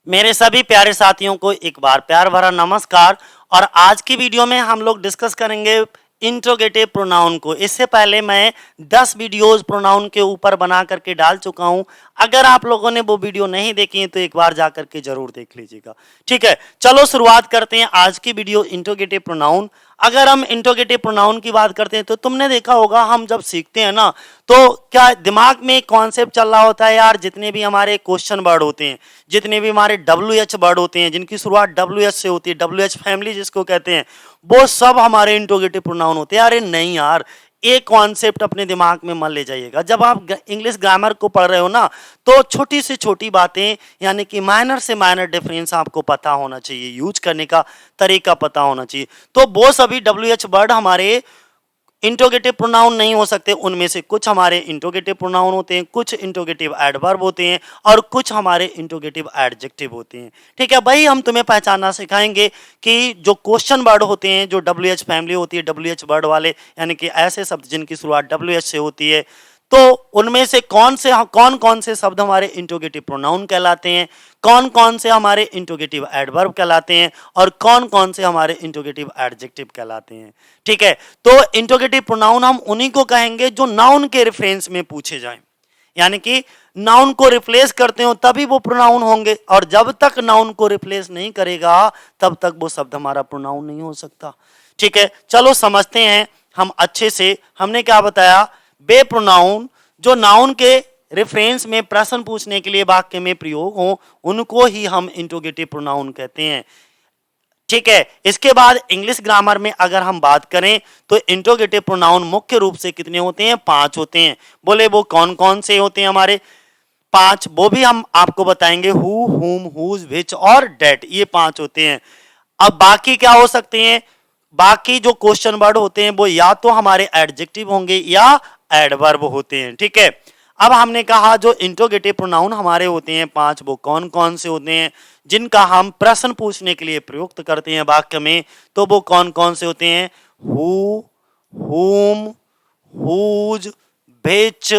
मेरे सभी प्यारे साथियों को एक बार प्यार भरा नमस्कार। और आज की वीडियो में हम लोग डिस्कस करेंगे इंट्रोगेटिव प्रोनाउन को। इससे पहले मैं 10 वीडियोस प्रोनाउन के ऊपर बना करके डाल चुका हूं। अगर आप लोगों ने वो वीडियो नहीं देखी है तो एक बार जा करके जरूर देख लीजिएगा। ठीक है, चलो शुरुआत करते हैं आज की वीडियो इंट्रोगेटिव प्रोनाउन। अगर हम इंट्रोगेटिव प्रोनाउन की बात करते हैं तो तुमने देखा होगा हम जब सीखते हैं ना तो क्या दिमाग में एक कॉन्सेप्ट चल रहा होता है यार, जितने भी हमारे क्वेश्चन वर्ड होते हैं, जितने भी हमारे WH वर्ड होते हैं जिनकी शुरुआत WH से होती है, WH फैमिली जिसको कहते हैं, वो सब हमारे इंट्रोगेटिव प्रोनाउन होते हैं। अरे नहीं यार, एक कॉन्सेप्ट अपने दिमाग में मन ले जाइएगा। जब आप इंग्लिश ग्रामर को पढ़ रहे हो ना तो छोटी से छोटी बातें यानी कि माइनर से माइनर डिफरेंस आपको पता होना चाहिए, यूज करने का तरीका पता होना चाहिए। तो वो सभी WH वर्ड हमारे इंट्रोगेटिव प्रोनाउन नहीं हो सकते। उनमें से कुछ हमारे इंट्रोगेटिव प्रोनाउन होते हैं, कुछ इंट्रोगेटिव एडवर्ब होते हैं और कुछ हमारे इंट्रोगेटिव एडजेक्टिव होते हैं। ठीक है भाई, हम तुम्हें पहचानना सिखाएंगे कि जो क्वेश्चन वर्ड होते हैं, जो WH फैमिली होती है, WH वर्ड वाले यानी कि ऐसे शब्द जिनकी शुरुआत WH से होती है, तो उनमें से कौन कौन से शब्द हमारे इंट्रोगेटिव प्रोनाउन कहलाते हैं, कौन कौन से हमारे इंट्रोगेटिव एडवर्ब कहलाते हैं और कौन कौन से हमारे इंट्रोगेटिव एडजेक्टिव कहलाते हैं। ठीक है, तो इंट्रोगेटिव प्रोनाउन हम उन्हीं को कहेंगे जो नाउन के रेफरेंस में पूछे जाएं, यानी कि नाउन को रिप्लेस करते हो तभी वो प्रोनाउन होंगे, और जब तक नाउन को रिप्लेस नहीं करेगा तब तक वो शब्द हमारा प्रोनाउन नहीं हो सकता। ठीक है, चलो समझते हैं हम अच्छे से। हमने क्या बताया, वे प्रोनाउन जो नाउन के रेफरेंस में प्रश्न पूछने के लिए वाक्य में प्रयोग हो उनको ही हम इंट्रोगेटिव प्रोनाउन कहते हैं। ठीक है, इसके बाद इंग्लिश ग्रामर में अगर हम बात करें तो इंट्रोगेटिव प्रोनाउन मुख्य रूप से कितने होते हैं, 5 होते हैं। बोले वो कौन कौन से होते हैं हमारे 5, वो भी हम आपको बताएंगे। हु, हुम, हुज, व्हिच और डेट, ये 5 होते हैं। अब बाकी क्या हो सकते हैं, बाकी जो क्वेश्चन वर्ड होते हैं वो या तो हमारे एडजेक्टिव होंगे या एडवर्ब होते हैं। ठीक है, अब हमने कहा जो इंट्रोगेटिव प्रोनाउन हमारे होते हैं 5, वो कौन कौन से होते हैं जिनका हम प्रश्न पूछने के लिए प्रयुक्त करते हैं वाक्य में, तो वो कौन कौन से होते हैं, हु, हुम, हुज, व्हिच,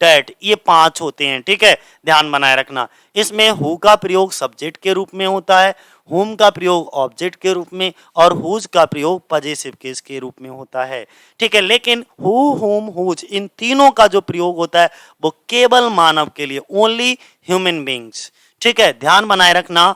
डेट, ये 5 होते हैं। ठीक है, ध्यान बनाए रखना। इसमें हु का प्रयोग सब्जेक्ट के रूप में होता है, हुम का प्रयोग ऑब्जेक्ट के रूप में और हुज का प्रयोग पजेसिव केस के रूप में होता है। ठीक है, लेकिन हु, हुम, हुज इन तीनों का जो प्रयोग होता है वो केवल मानव के लिए, ओनली ह्यूमन बींग्स। ठीक है, ध्यान बनाए रखना।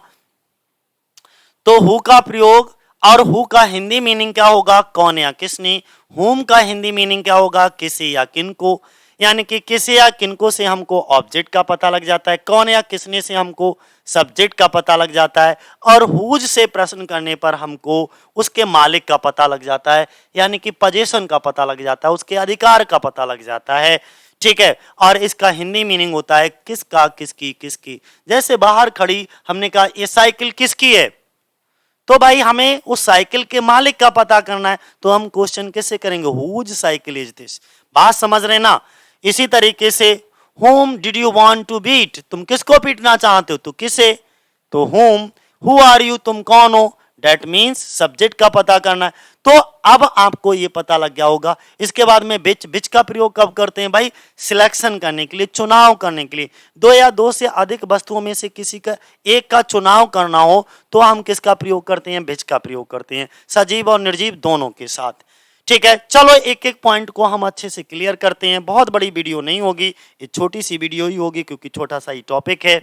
तो हु का प्रयोग और हु का हिंदी मीनिंग क्या होगा, कौन या किसने। हुम का हिंदी मीनिंग क्या होगा, किसी या किनको, यानी कि किसी या किनको से हमको ऑब्जेक्ट का पता लग जाता है, कौन या किसने से हमको सब्जेक्ट का पता लग जाता है, और हुज से प्रश्न करने पर हमको उसके मालिक का पता लग जाता है, यानी कि पोजीशन का पता लग जाता है, उसके अधिकार का पता लग जाता है। ठीक है, और इसका हिंदी मीनिंग होता है किसका, किसकी, किसकी। जैसे बाहर खड़ी हमने कहा ये साइकिल किसकी है, तो भाई हमें उस साइकिल के मालिक का पता करना है, तो हम क्वेश्चन कैसे करेंगे, हुज साइकिल इज दिस। बात समझ रहे ना। इसी तरीके से whom did you want to beat, तुम किसको पीटना चाहते हो, तो किसे, तो whom, who are you, तुम कौन हो, that means सब्जेक्ट का पता करना है। तो अब आपको ये पता लग गया होगा। इसके बाद में बिच का प्रयोग कब करते हैं भाई, सिलेक्शन करने के लिए, चुनाव करने के लिए। दो या दो से अधिक वस्तुओं में से किसी का एक का चुनाव करना हो तो हम किसका प्रयोग करते हैं, बिच का प्रयोग करते हैं, सजीव और निर्जीव दोनों के साथ। ठीक है, चलो एक एक पॉइंट को हम अच्छे से क्लियर करते हैं। बहुत बड़ी वीडियो नहीं होगी, ये छोटी सी वीडियो ही होगी क्योंकि छोटा सा ही टॉपिक है।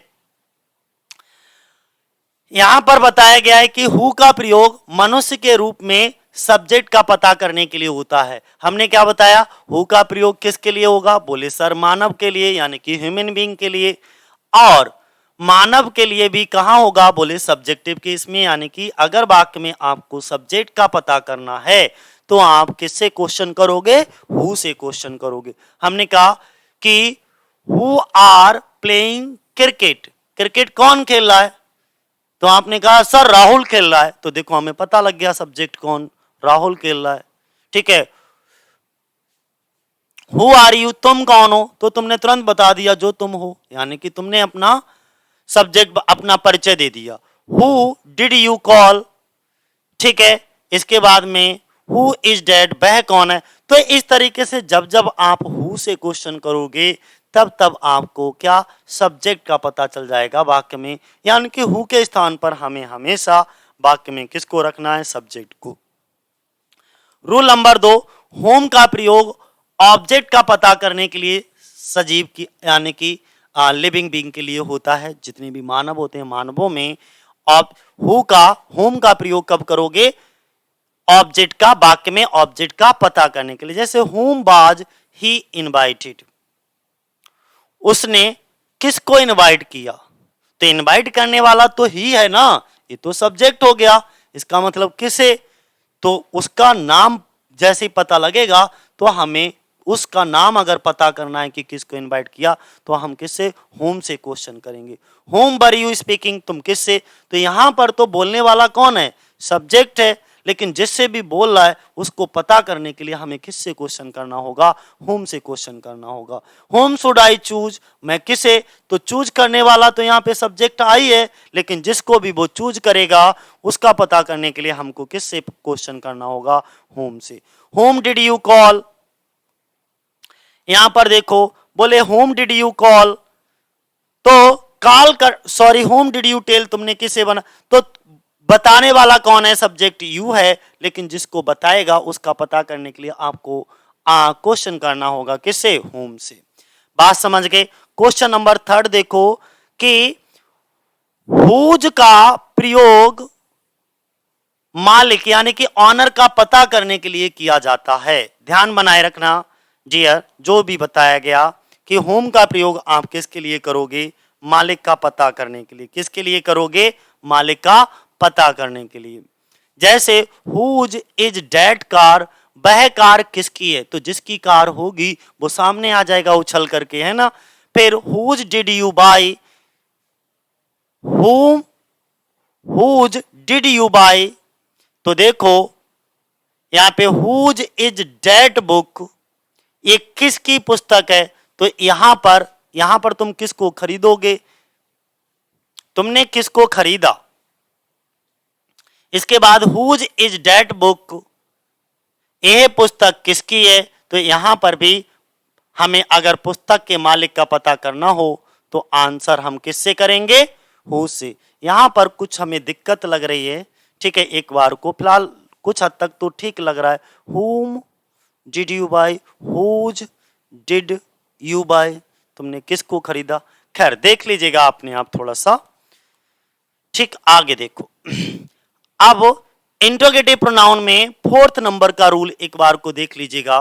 यहां पर बताया गया है कि हु का प्रयोग मनुष्य के रूप में सब्जेक्ट का पता करने के लिए होता है। हमने क्या बताया, हु का प्रयोग किसके लिए होगा, बोले सर मानव के लिए, यानी कि ह्यूमन बीइंग के लिए। और मानव के लिए भी कहां होगा, बोले सब्जेक्टिव केस में, यानी कि अगर वाक्य में आपको सब्जेक्ट का पता करना है तो आप किससे क्वेश्चन करोगे, हु से क्वेश्चन करोगे। हमने कहा कि who are playing cricket, cricket कौन खेल रहा है, तो आपने कहा सर राहुल खेल रहा है, तो देखो हमें पता लग गया सब्जेक्ट कौन, राहुल खेल रहा है। ठीक है, हु आर यू, तुम कौन हो, तो तुमने तुरंत बता दिया जो तुम हो, यानी कि तुमने अपना सब्जेक्ट, अपना परिचय दे दिया। हु डिड यू कॉल, ठीक है, इसके बाद में हु इज डेड, वह कौन है। तो इस तरीके से जब जब आप हु से क्वेश्चन करोगे तब आपको क्या सब्जेक्ट का पता चल जाएगा वाक्य में, यानी कि हु के स्थान पर हमें हमेशा वाक्य में किसको रखना है, सब्जेक्ट को। रूल नंबर 2, होम का प्रयोग ऑब्जेक्ट का पता करने के लिए सजीव की यानी कि लिविंग बीइंग के लिए होता है। जितने भी मानव होते हैं, मानवों में आप होम का प्रयोग कब करोगे, ऑब्जेक्ट का, वाक्य में ऑब्जेक्ट का पता करने के लिए। जैसे होम वाज ही इनवाइटेड, उसने किसको इनवाइट किया, तो इनवाइट करने वाला तो ही है ना, ये तो सब्जेक्ट हो गया। इसका मतलब किसे, तो उसका नाम जैसे पता लगेगा तो हमें उसका नाम अगर पता करना है कि किसको इनवाइट किया, तो हम किससे, होम से क्वेश्चन करेंगे। होम वर यू स्पीकिंग, तुम किससे, तो यहां पर तो बोलने वाला कौन है, सब्जेक्ट है, लेकिन जिससे भी बोल रहा है उसको पता करने के लिए हमें किससे क्वेश्चन करना होगा, होम से क्वेश्चन करना होगा। होम शुड आई चूज, मैं किसे, तो चूज करने वाला तो यहाँ पे सब्जेक्ट आई है, लेकिन जिसको भी वो चूज करेगा उसका पता करने के लिए हमको किससे क्वेश्चन करना होगा, होम से। होम डिड यू कॉल, यहां पर देखो बोले होम डिड यू कॉल, तो कॉल कर, sorry whom did you tell, तुमने किसे बना, तो बताने वाला कौन है, सब्जेक्ट यू है, लेकिन जिसको बताएगा उसका पता करने के लिए आपको क्वेश्चन करना होगा किससे, होम से। बात समझ गए। क्वेश्चन नंबर 3 देखो कि हुज का प्रयोग मालिक यानी कि ऑनर का पता करने के लिए किया जाता है। ध्यान बनाए रखना डियर, जो भी बताया गया कि होम का प्रयोग आप किसके लिए करोगे, मालिक का पता करने के लिए। किसके लिए करोगे, मालिक का पता करने के लिए। जैसे हुज इज डेट कार, वह कार किसकी है, तो जिसकी कार होगी वो सामने आ जाएगा उछल करके, है ना। फिर whose did you buy, whose did you buy, तो देखो यहां पे हुज इज डेट बुक, ये किसकी पुस्तक है, तो यहां पर तुम किसको खरीदोगे, तुमने किसको खरीदा। इसके बाद हुज इज डेट बुक, यह पुस्तक किसकी है, तो यहां पर भी हमें अगर पुस्तक के मालिक का पता करना हो तो आंसर हम किससे करेंगे, हुज से। यहां पर कुछ हमें दिक्कत लग रही है, ठीक है, एक बार को फिलहाल कुछ हद तक तो ठीक लग रहा है। whom did you buy, whose did you buy, तुमने किसको खरीदा। खैर देख लीजिएगा अपने आप थोड़ा सा। ठीक, आगे देखो। अब इंट्रोगेटिव प्रोनाउन में 4th नंबर का रूल एक बार को देख लीजिएगा।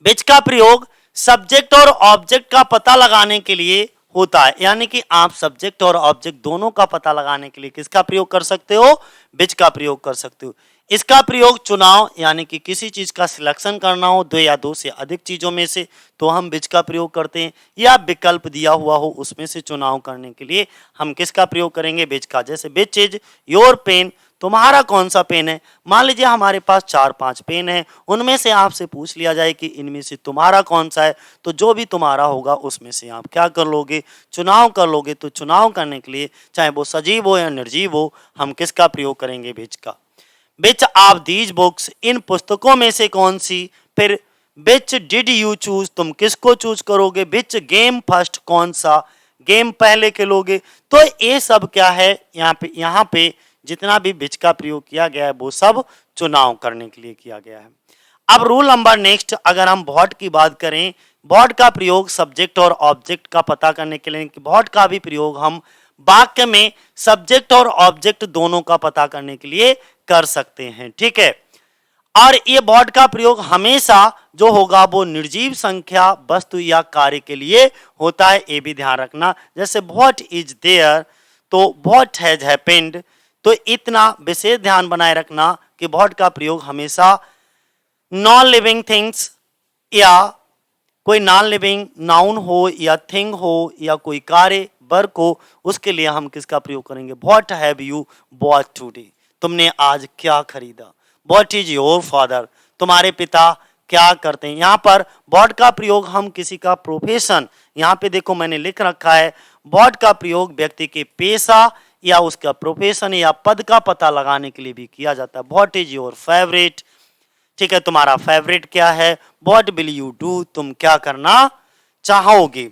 विच का प्रयोग सब्जेक्ट और ऑब्जेक्ट का पता लगाने के लिए होता है, यानी कि आप सब्जेक्ट और ऑब्जेक्ट दोनों का पता लगाने के लिए किसका प्रयोग कर सकते हो, विच का प्रयोग कर सकते हो। इसका प्रयोग चुनाव यानी कि किसी चीज का सिलेक्शन करना हो, 2 या 2 से अधिक चीजों में से, तो हम विच का प्रयोग करते हैं, या विकल्प दिया हुआ हो उसमें से चुनाव करने के लिए हम किसका प्रयोग करेंगे, विच का। जैसे विच इज योर पेन, तुम्हारा कौन सा पेन है। मान लीजिए हमारे पास 4-5 पेन है, उनमें से आपसे पूछ लिया जाए कि इनमें से तुम्हारा कौन सा है, तो जो भी तुम्हारा होगा उसमें से आप क्या कर लोगे, चुनाव कर लोगे। तो चुनाव करने के लिए चाहे वो सजीव हो या निर्जीव हो, हम किसका प्रयोग करेंगे, विच का। विच ऑफ दीज बुक्स, इन पुस्तकों में से कौन सी। फिर विच डिड यू चूज, तुम किसको चूज करोगे। विच गेम फर्स्ट, कौन सा गेम पहले खेलोगे। तो ये सब क्या है, यहाँ पे जितना भी विच का प्रयोग किया गया है वो सब चुनाव करने के लिए किया गया है। अब रूल नंबर नेक्स्ट, अगर हम व्हाट की बात करें, व्हाट का प्रयोग सब्जेक्ट और ऑब्जेक्ट का पता करने के लिए, व्हाट का भी प्रयोग हम वाक्य में सब्जेक्ट और ऑब्जेक्ट दोनों का पता करने के लिए कर सकते हैं, ठीक है। और ये व्हाट का प्रयोग हमेशा जो होगा वो निर्जीव संख्या, वस्तु या कार्य के लिए होता है, ये भी ध्यान रखना। जैसे व्हाट इज देयर, तो व्हाट हैज हैपेंड, तो इतना विशेष ध्यान बनाए रखना कि व्हाट का प्रयोग हमेशा नॉन लिविंग थिंग्स या कोई नॉन लिविंग नाउन हो या थिंग हो या कोई कार्य वर्क हो, उसके लिए हम किसका प्रयोग करेंगे, what have you bought today, तुमने आज क्या खरीदा। व्हाट इज योर फादर, तुम्हारे पिता क्या करते हैं। यहाँ पर व्हाट का प्रयोग हम किसी का प्रोफेशन, यहाँ पे देखो मैंने लिख रखा है, व्हाट का प्रयोग व्यक्ति के पेशा या उसका प्रोफेशन या पद का पता लगाने के लिए भी किया जाता है। व्हाट इज योर फेवरेट, ठीक है, तुम्हारा फेवरेट क्या है। व्हाट विल यू डू, तुम क्या करना चाहोगे।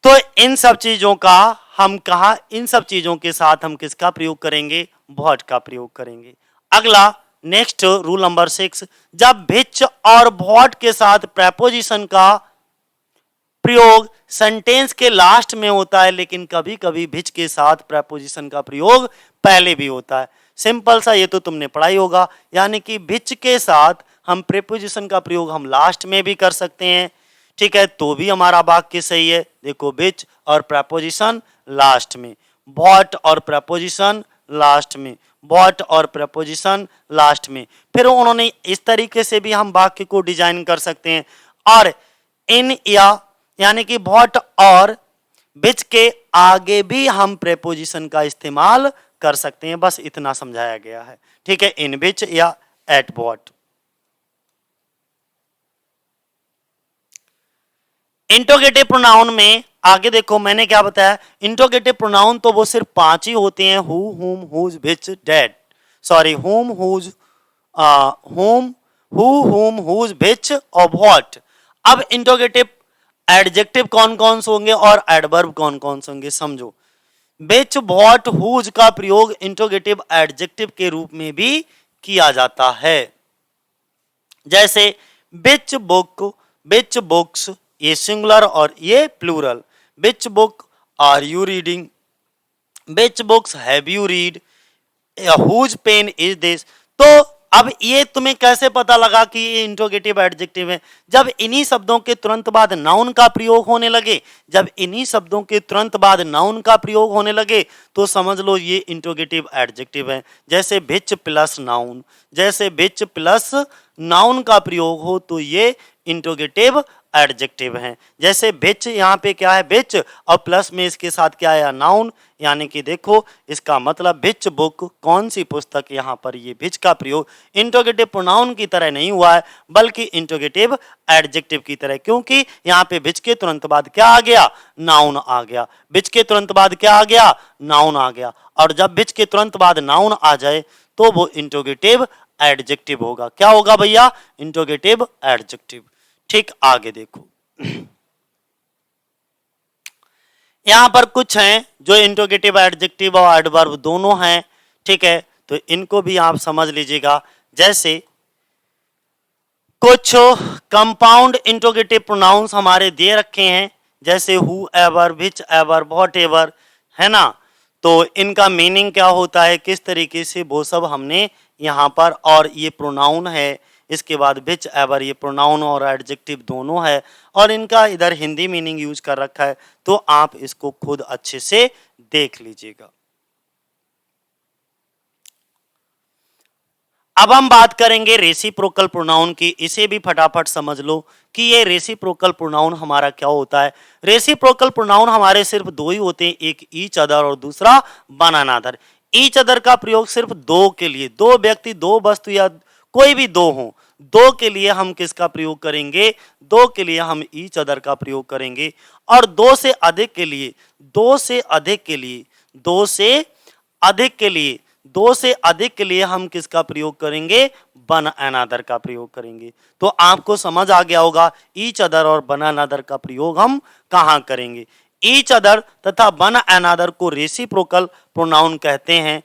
तो इन सब चीजों का हम कहा, इन सब चीजों के साथ हम किसका प्रयोग करेंगे, व्हाट का प्रयोग करेंगे। अगला नेक्स्ट रूल नंबर 6, जब व्हिच और व्हाट के साथ प्रेपोजिशन का प्रयोग सेंटेंस के लास्ट में होता है, लेकिन कभी कभी व्हिच के साथ प्रेपोजिशन का प्रयोग पहले भी होता है। सिंपल सा, ये तो तुमने पढ़ा ही होगा, यानी कि व्हिच के साथ हम प्रेपोजिशन का प्रयोग हम लास्ट में भी कर सकते हैं, ठीक है, तो भी हमारा वाक्य सही है। देखो व्हिच और प्रेपोजिशन लास्ट में, व्हाट और प्रेपोजिशन लास्ट में, व्हाट और प्रेपोजिशन लास्ट में। फिर उन्होंने इस तरीके से भी हम वाक्य को डिजाइन कर सकते हैं। और इन या यानी कि व्हाट और व्हिच के आगे भी हम प्रेपोजिशन का इस्तेमाल कर सकते हैं, बस इतना समझाया गया है, ठीक है, इन व्हिच या एट व्हाट। इंट्रोगेटिव प्रोनाउन में आगे देखो मैंने क्या बताया, इंट्रोगेटिव प्रोनाउन तो वो सिर्फ 5 ही होते हैं, हु, हुम, हुज, व्हिच, दैट, सॉरी हुम, हुज, हुम, हु, हुम, हुज, व्हिच और व्हाट। अब इंट्रोगेटिव एडजेक्टिव कौन कौन से होंगे और एडवर्ब कौन कौन से होंगे, समझो। व्हिच, व्हाट, हुज का प्रयोग इंट्रोगेटिव एडजेक्टिव के रूप में भी किया जाता है। जैसे व्हिच बुक, व्हिच बुक्स, ये सिंगुलर और ये plural. Which book are you reading, which books have you read, whose pen is this. तो अब ये तुम्हें कैसे पता लगा कि ये इंट्रोगेटिव एडजेक्टिव है, जब इन्हीं शब्दों के तुरंत बाद नाउन का प्रयोग होने लगे, जब इन्हीं शब्दों के तुरंत बाद नाउन का प्रयोग होने लगे तो समझ लो ये इंट्रोगेटिव एडजेक्टिव है। जैसे व्हिच प्लस नाउन, जैसे व्हिच प्लस नाउन का प्रयोग हो तो ये इंट्रोगेटिव एडजेक्टिव हैं। जैसे व्हिच, यहाँ पे क्या है व्हिच और प्लस में इसके साथ क्या है नाउन, यानी कि देखो इसका मतलब व्हिच बुक, कौन सी पुस्तक, यहाँ पर ये व्हिच का प्रयोग इंट्रोगेटिव प्रोनाउन की तरह नहीं हुआ है बल्कि इंट्रोगेटिव एडजेक्टिव की तरह, क्योंकि यहाँ पे व्हिच के तुरंत बाद क्या आ गया, नाउन आ गया। व्हिच के तुरंत बाद क्या आ गया, नाउन आ गया, और जब व्हिच के तुरंत बाद नाउन आ जाए तो वो इंट्रोगेटिव एडजेक्टिव होगा। क्या होगा भैया, इंट्रोगेटिव एडजेक्टिव। ठीक, आगे देखो यहां पर कुछ हैं जो इंट्रोगेटिव एडजेक्टिव और एडवर्ब दोनों हैं, ठीक है, तो इनको भी आप समझ लीजिएगा। जैसे कुछ कंपाउंड इंट्रोगेटिव प्रोनाउंस हमारे दे रखे हैं, जैसे who ever, which ever, what ever, है ना, तो इनका मीनिंग क्या होता है, किस तरीके से, वो सब हमने यहाँ पर, और ये प्रोनाउन है, इसके बाद व्हिच एवर, ये प्रोनाउन और एडजेक्टिव दोनों है, और इनका इधर हिंदी मीनिंग यूज कर रखा है, तो आप इसको खुद अच्छे से देख लीजिएगा। अब हम बात करेंगे रेसिप्रोकल प्रोनाउन की, इसे भी फटाफट समझ लो कि ये रेसिप्रोकल प्रोनाउन हमारा क्या होता है। रेसिप्रोकल प्रोनाउन हमारे सिर्फ दो ही होते हैं, एक ईच अदर और दूसरा वन अनदर। ईच अदर का प्रयोग सिर्फ दो के लिए, दो व्यक्ति, दो वस्तु या कोई भी दो हो, दो के लिए हम किसका प्रयोग करेंगे, दो के लिए हम ईच अदर का प्रयोग करेंगे। और दो से अधिक के लिए, दो से अधिक के लिए, दो से अधिक के लिए, दो से अधिक के लिए हम किसका प्रयोग करेंगे, वन अनदर का प्रयोग करेंगे। तो आपको समझ आ गया होगा ईच अदर और वन अनदर का प्रयोग हम कहां करेंगे। ईच अदर तथा वन अनदर को रेसिप्रोकल प्रोनाउन कहते हैं,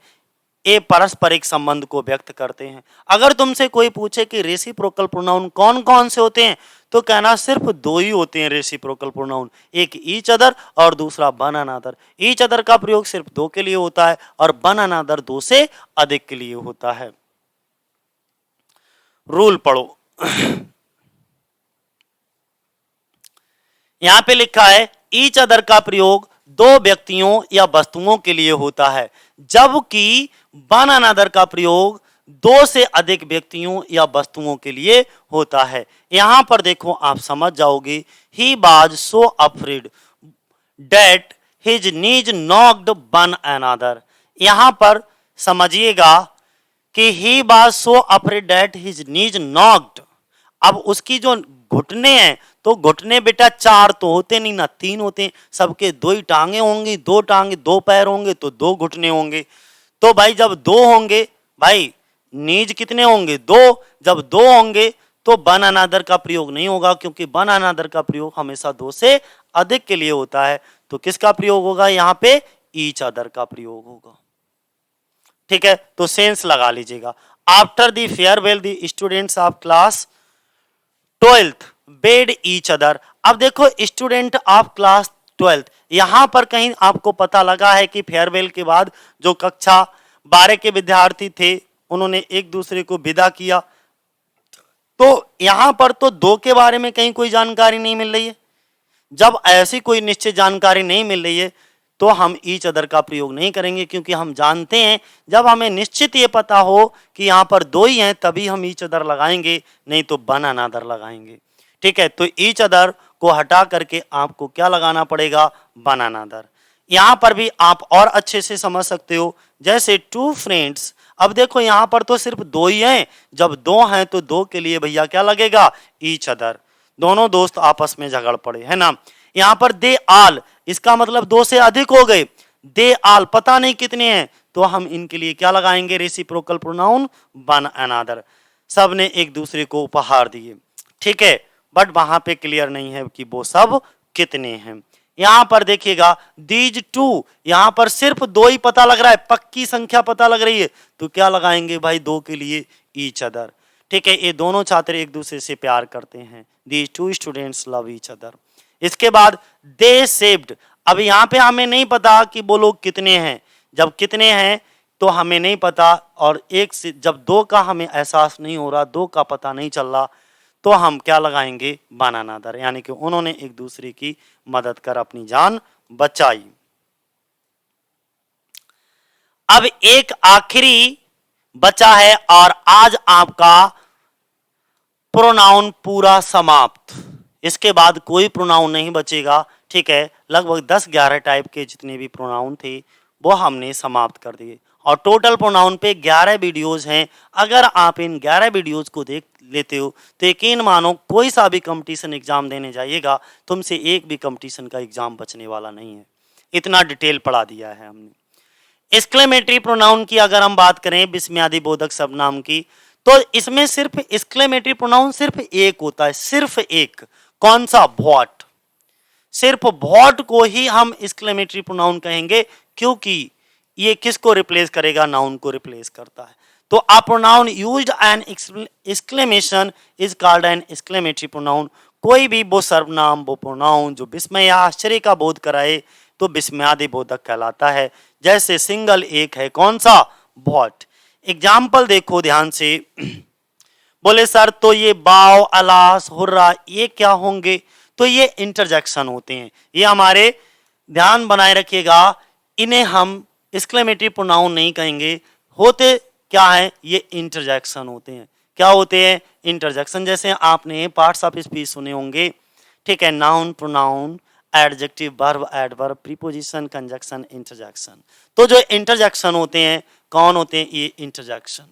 ये पारस्परिक संबंध को व्यक्त करते हैं। अगर तुमसे कोई पूछे कि रेसिप्रोकल प्रोनाउन कौन कौन से होते हैं, तो कहना सिर्फ दो ही होते हैं रेसिप्रोकल प्रोनाउन, एक ईच अदर और दूसरा वन अनदर। ईच अदर का प्रयोग सिर्फ दो के लिए होता है और वन अनदर दो से अधिक के लिए होता है। रूल पढ़ो यहां पे लिखा है ईच अदर का प्रयोग दो व्यक्तियों या वस्तुओं के लिए होता है, जबकि वन अनदर का प्रयोग दो से अधिक व्यक्तियों या वस्तुओं के लिए होता है। यहां पर देखो आप समझ जाओगे, he was so afraid that his knees knocked one another. यहां पर समझिएगा कि he was so afraid that his knees knocked. अब उसकी जो घुटने हैं, तो घुटने बेटा चार तो होते नहीं ना, तीन होते हैं, सबके दो ही टांगे होंगी, दो टांगे, दो पैर होंगे तो दो घुटने होंगे। तो भाई जब दो होंगे, भाई नीज कितने होंगे, दो, जब दो होंगे तो वन अनदर का प्रयोग नहीं होगा, क्योंकि वन अनदर का प्रयोग हमेशा दो से अधिक के लिए होता है। तो किसका प्रयोग होगा यहाँ पे? ईच अदर का प्रयोग होगा। ठीक है, तो सेंस लगा लीजिएगा। After the farewell the students of class 12th bed each other. अब देखो स्टूडेंट ऑफ क्लास 12th, यहां पर कहीं आपको पता लगा है कि फेयरवेल के बाद जो कक्षा 12 के विद्यार्थी थे उन्होंने एक दूसरे को विदा किया, तो यहां पर तो दो के बारे में कहीं कोई जानकारी नहीं मिल रही है। जब ऐसी कोई निश्चित जानकारी नहीं मिल रही है तो हम ईच अदर का प्रयोग नहीं करेंगे, क्योंकि हम जानते हैं जब हमें निश्चित ये पता हो कि यहाँ पर दो ही हैं तभी हम ईच अदर लगाएंगे, नहीं तो वन अनदर लगाएंगे। ठीक है, तो ईच अदर को हटा करके आपको क्या लगाना पड़ेगा? One another. यहाँ पर भी आप और अच्छे से समझ सकते हो, जैसे टू फ्रेंड्स। अब देखो यहाँ पर तो सिर्फ दो ही हैं, जब दो हैं तो दो के लिए भैया क्या लगेगा? Each other. दोनों दोस्त आपस में झगड़ पड़े, है ना। यहाँ पर दे आल, इसका मतलब दो से अधिक हो गए। दे आल पता नहीं कितने हैं, तो हम इनके लिए क्या लगाएंगे? Reciprocal pronoun one another. सब ने एक दूसरे को उपहार दिए, ठीक है, बट वहां पे क्लियर नहीं है कि वो सब कितने हैं। यहां पर देखिएगा दीज टू, यहां पर सिर्फ दो ही पता लग रहा है, पक्की संख्या पता लग रही है, तो क्या लगाएंगे भाई? दो के लिए ईच अदर। ठीक है, ये दोनों छात्र एक दूसरे से प्यार करते हैं। These two students love each other. इसके बाद दे सेव्ड। अब यहाँ पे हमें नहीं पता कि वो लोग कितने हैं, जब कितने हैं तो हमें नहीं पता, और एक से जब दो का हमें एहसास नहीं हो रहा, दो का पता नहीं चल रहा, तो हम क्या लगाएंगे? वन अनदर, यानी कि उन्होंने एक दूसरे की मदद कर अपनी जान बचाई। अब एक आखिरी बचा है और आज आपका प्रोनाउन पूरा समाप्त। इसके बाद कोई प्रोनाउन नहीं बचेगा। ठीक है, लगभग 10-11 टाइप के जितने भी प्रोनाउन थे वो हमने समाप्त कर दिए, और टोटल प्रोनाउन पे 11 वीडियोस हैं। अगर आप इन 11 वीडियोस को देख लेते हो तो यकीन मानो कोई सा भी कंपटीशन एग्जाम देने जाइएगा, तुमसे एक भी कंपटीशन का एग्जाम बचने वाला नहीं है, इतना डिटेल पढ़ा दिया है हमने। एक्सक्लेमेटरी प्रोनाउन की अगर हम बात करें, विस्मयादि बोधक सर्वनाम की, तो इसमें सिर्फ एक्सक्लेमेटरी प्रोनाउन सिर्फ एक होता है, सिर्फ एक। कौन सा? व्हाट। सिर्फ व्हाट को ही हम एक्सक्लेमेटरी प्रोनाउन कहेंगे, क्योंकि ये किसको रिप्लेस करेगा? नाउन को रिप्लेस करता है। तो a pronoun used an exclamation is called an exclamatory pronoun. कोई भी वो सर्वनाम, वो प्रोनाउन जो विस्मय या आश्चर्य का बोध कराए तो विस्मयादि बोधक कहलाता है। जैसे सिंगल एक है, कौन सा? व्हाट। एग्जाम्पल देखो ध्यान से। बोले सर तो ये बाव, अलास, हुर्रा ये क्या होंगे? तो ये इंटरजेक्शन होते हैं। ये हमारे ध्यान बनाए रखिएगा, इन्हें हम एक्सक्लेमेटरी प्रोनाउन नहीं कहेंगे। होते क्या है? ये इंटरजेक्शन होते हैं। क्या होते हैं? इंटरजेक्शन। जैसे आपने पार्ट्स ऑफ स्पीच सुने होंगे, ठीक है, noun, pronoun, adjective, verb, adverb, preposition, conjunction, interjection. तो जो इंटरजेक्शन होते हैं कौन होते हैं? ये इंटरजेक्शन,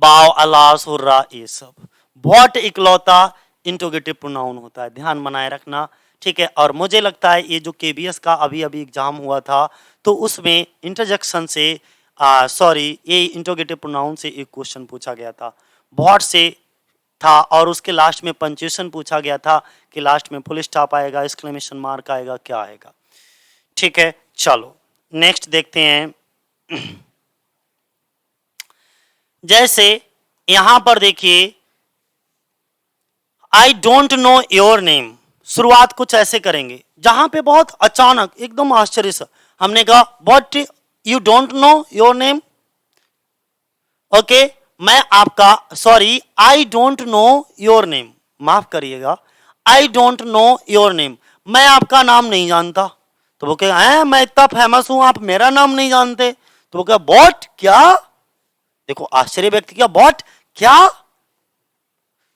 बाव, अलास, हुर्रा ये सब। व्हाट इकलौता इंट्रोगेटिव प्रोनाउन होता है, ध्यान बनाए रखना। ठीक है, और मुझे लगता है ये जो केबीएस का अभी अभी एग्जाम हुआ था तो उसमें इंटरजेक्शन से ये इंट्रोगेटिव प्रोनाउन से एक क्वेश्चन पूछा गया था, व्हाट से था, और उसके लास्ट में पंक्चुएशन पूछा गया था कि लास्ट में फुल स्टॉप आएगा, एक्सक्लेमेशन मार्क आएगा, क्या आएगा। ठीक है, चलो नेक्स्ट देखते हैं। जैसे यहां पर देखिए, I don't know your name. शुरुआत कुछ ऐसे करेंगे जहां पे बहुत अचानक एकदम आश्चर्य से हमने कहा what, you don't know your name. Okay, मैं आपका, sorry, I don't know your name, माफ करिएगा, I don't know your name, मैं आपका नाम नहीं जानता। तो वो कहे मैं इतना फेमस हूं, आप मेरा नाम नहीं जानते। तो वो कहे व्हाट, क्या? देखो आश्चर्य व्यक्त किया, व्हाट, क्या?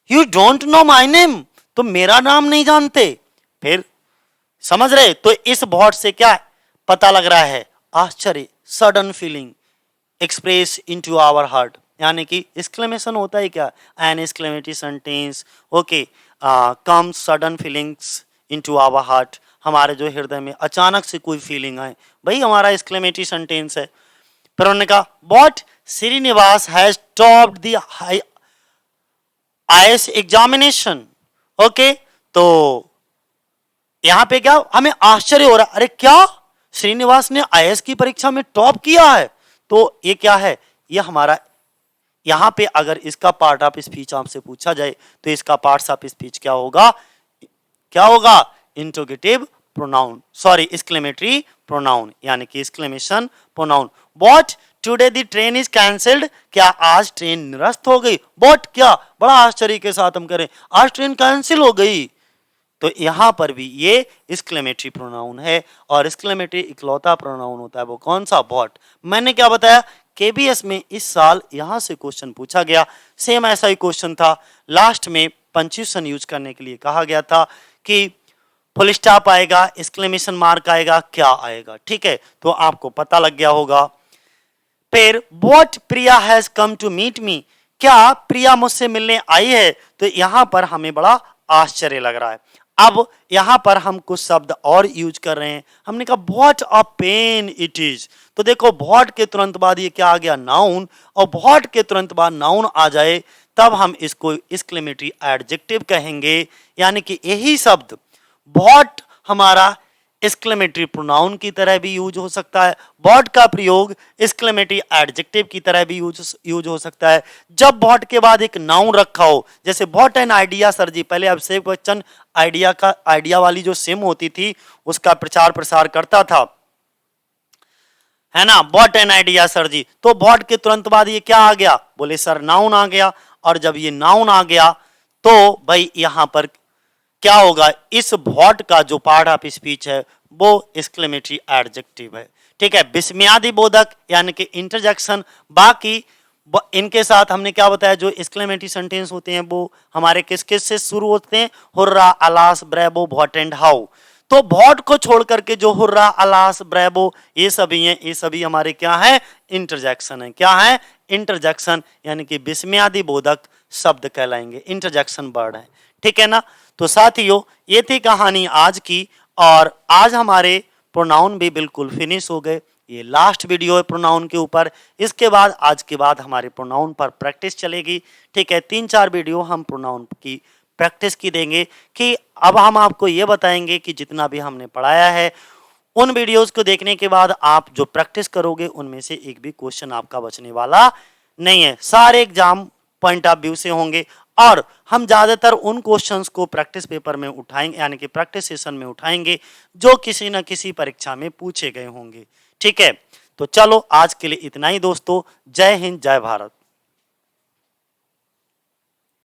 You don't know my name, तो मेरा नाम नहीं जानते। फिर समझ रहे? तो इस व्हाट से क्या पता लग रहा है? आश्चर्य, sudden feeling express into our heart, यानी कि एक्सक्लेमेशन होता है क्या? An exclamatory sentence, okay, come sudden feelings into our heart, हमारे जो हृदय में अचानक से कोई फीलिंग आए, भाई हमारा एक्सक्लेमेटरी सेंटेंस है। फिर उन्होंने कहा what, Srinivas has topped the IAS examination. Okay, तो यहां पे क्या हमें आश्चर्य हो रहा है, अरे क्या श्रीनिवास ने आईएएस की परीक्षा में टॉप किया है। तो ये क्या है, ये हमारा यहां पे अगर इसका पार्ट ऑफ स्पीच आपसे पूछा जाए तो इसका पार्ट ऑफ स्पीच क्या होगा, क्या होगा, interrogative pronoun, sorry exclamatory pronoun, यानी कि exclamation pronoun. What today the train is cancelled, क्या आज ट्रेन निरस्त हो गई। व्हाट, क्या, बड़ा आश्चर्य के साथ हम करें आज ट्रेन कैंसिल हो गई। तो यहां पर भी ये एक्सक्लेमेटरी प्रोनाउन है, और एक्सक्लेमेटरी इकलौता प्रोनाउन होता है वो कौन सा, व्हाट। मैंने क्या बताया, केबीएस में इस साल यहां से क्वेश्चन पूछा गया, सेम ऐसा ही क्वेश्चन था। लास्ट में पंक्चुएशन यूज करने के लिए कहा गया था कि फुल स्टॉप आएगा, एक्सक्लेमेशन मार्क आएगा, क्या आएगा, ठीक है, तो आपको पता लग गया होगा। फिर what Priya has come to meet me, क्या प्रिया मुझसे मिलने आई है। तो यहां पर हमें बड़ा आश्चर्य लग रहा है। अब यहां पर हम कुछ शब्द और यूज कर रहे हैं। हमने कहा what a pen it is, तो देखो व्हाट के तुरंत बाद ये क्या आ गया, नाउन, और व्हाट के तुरंत बाद नाउन आ जाए तब हम इसको एक्सक्लेमेटरी एडजेक्टिव कहेंगे, यानी कि यही शब्द व्हाट हमारा एक्सक्लेमेटरी प्रोनाउन की तरह भी यूज हो सकता है। व्हाट का प्रयोग एक्सक्लेमेटरी एडजेक्टिव की तरह भी यूज हो सकता है। जब व्हाट के बाद एक नाउन रखा हो, जैसे व्हाट एन आइडिया सर जी, पहले अब से क्वेश्चन आइडिया वाली जो सिम होती थी उसका प्रचार प्रसार करता था, है ना, व्हाट एन आइडिया सर जी। तो व्हाट के तुरंत बाद ये क्या आ गया, बोले सर नाउन आ गया। और जब ये नाउन आ गया तो भाई यहां पर क्या होगा, इस व्हाट का जो पार्ट ऑफ स्पीच है वो एक्सक्लेमेटरी एडजेक्टिव है, ठीक है, विस्मयादि बोधक यानी कि इंटरजेक्शन। बाकी इनके साथ हमने क्या बताया, जो एक्सक्लेमेटरी सेंटेंस होते हैं वो हमारे किस किस से शुरू होते हैं, hurrah, alas, bravo, what and how. तो व्हाट को छोड़ करके जो हुर्रा, अलास, ब्रेवो ये सभी हैं, ये सभी हमारे क्या है, इंटरजेक्शन है। क्या है, इंटरजेक्शन, यानी कि विस्मयादि बोधक शब्द कहलाएंगे, इंटरजेक्शन वर्ड है, ठीक है ना। तो साथियों ये थी कहानी आज की, और आज हमारे प्रोनाउन भी बिल्कुल फिनिश हो गए। ये लास्ट वीडियो है प्रोनाउन के ऊपर, इसके बाद आज के बाद हमारे प्रोनाउन पर प्रैक्टिस चलेगी, ठीक है। 3-4 वीडियो हम प्रोनाउन की प्रैक्टिस की देंगे, कि अब हम आपको ये बताएंगे कि जितना भी हमने पढ़ाया है उन वीडियोस को देखने के बाद आप जो प्रैक्टिस करोगे उनमें से एक भी क्वेश्चन आपका बचने वाला नहीं है, सारे एग्जाम पॉइंट ऑफ व्यू से होंगे। और हम ज्यादातर उन क्वेश्चंस को प्रैक्टिस पेपर में उठाएंगे, यानी कि प्रैक्टिस सेशन में उठाएंगे जो किसी न किसी परीक्षा में पूछे गए होंगे, ठीक है। तो चलो आज के लिए इतना ही दोस्तों, जय हिंद, जय भारत।